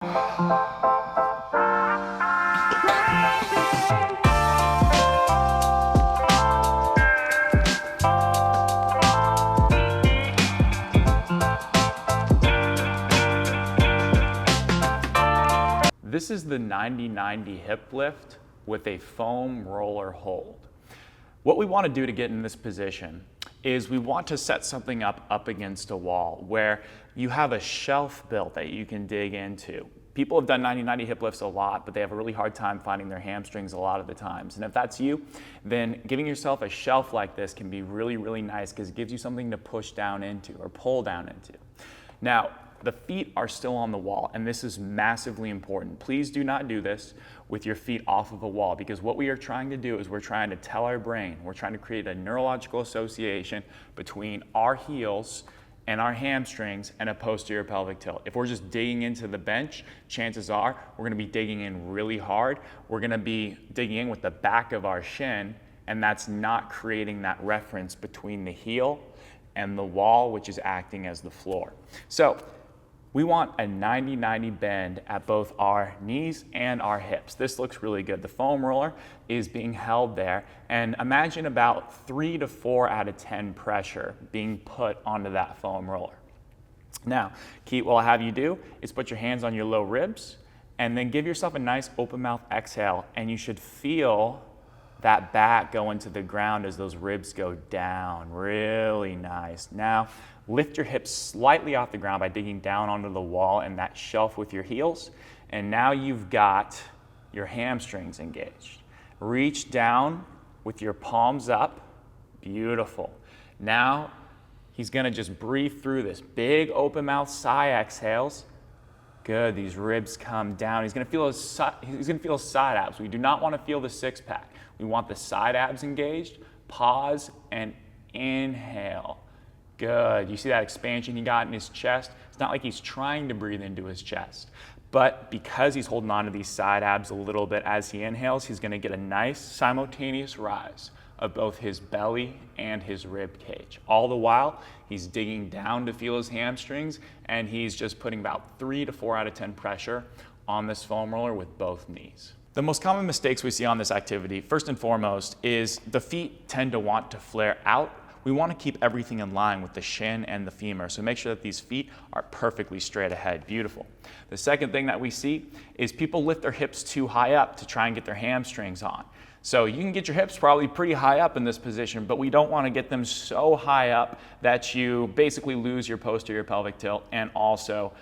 This is the 90-90 hip lift with a foam roller hold. What we want to do to get in this position is we want to set something up against a wall where you have a shelf built that you can dig into. People have done 90-90 hip lifts a lot, but they have a really hard time finding their hamstrings a lot of the times. And if that's you, then giving yourself a shelf like this can be really, really nice because it gives you something to push down into or pull down into. Now, the feet are still on the wall, and this is massively important. Please do not do this with your feet off of a wall, because what we are trying to do is we're trying to tell our brain, we're trying to create a neurological association between our heels and our hamstrings and a posterior pelvic tilt. If we're just digging into the bench, chances are we're gonna be digging in really hard. We're gonna be digging in with the back of our shin, and that's not creating that reference between the heel and the wall, which is acting as the floor. So we want a 90-90 bend at both our knees and our hips. This looks really good. The foam roller is being held there, and imagine about 3 to 4 out of 10 pressure being put onto that foam roller. Now, Keith, what I'll have you do is put your hands on your low ribs and then give yourself a nice open mouth exhale, and you should feel that back go into the ground as those ribs go down. Really nice. Now, lift your hips slightly off the ground by digging down onto the wall and that shelf with your heels. And now you've got your hamstrings engaged. Reach down with your palms up. Beautiful. Now, he's gonna just breathe through this. Big open mouth sigh exhales. Good, these ribs come down. He's gonna feel his side abs. We do not wanna feel the six pack. We want the side abs engaged. Pause and inhale. Good, you see that expansion he got in his chest? It's not like he's trying to breathe into his chest, but because he's holding on to these side abs a little bit as he inhales, he's gonna get a nice simultaneous rise of both his belly and his rib cage. All the while, he's digging down to feel his hamstrings, and he's just putting about 3 to 4 out of 10 pressure on this foam roller with both knees. The most common mistakes we see on this activity, first and foremost, is the feet tend to want to flare out. We want to keep everything in line with the shin and the femur, so make sure that these feet are perfectly straight ahead. Beautiful. The second thing that we see is people lift their hips too high up to try and get their hamstrings on. So you can get your hips probably pretty high up in this position, but we don't want to get them so high up that you basically lose your posterior pelvic tilt, and also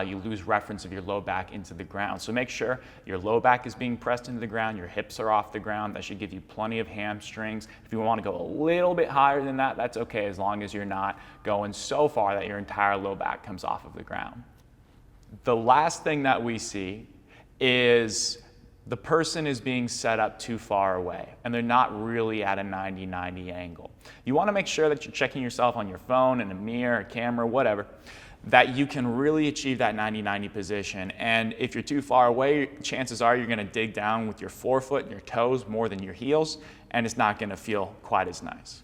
you lose reference of your low back into the ground. So make sure your low back is being pressed into the ground, your hips are off the ground. That should give you plenty of hamstrings. If you want to go a little bit higher than that, that's okay, as long as you're not going so far that your entire low back comes off of the ground. The last thing that we see is the person is being set up too far away and they're not really at a 90-90 angle. You want to make sure that you're checking yourself on your phone, in a mirror, a camera, whatever, that you can really achieve that 90-90 position. And if you're too far away, chances are you're going to dig down with your forefoot and your toes more than your heels, and it's not going to feel quite as nice.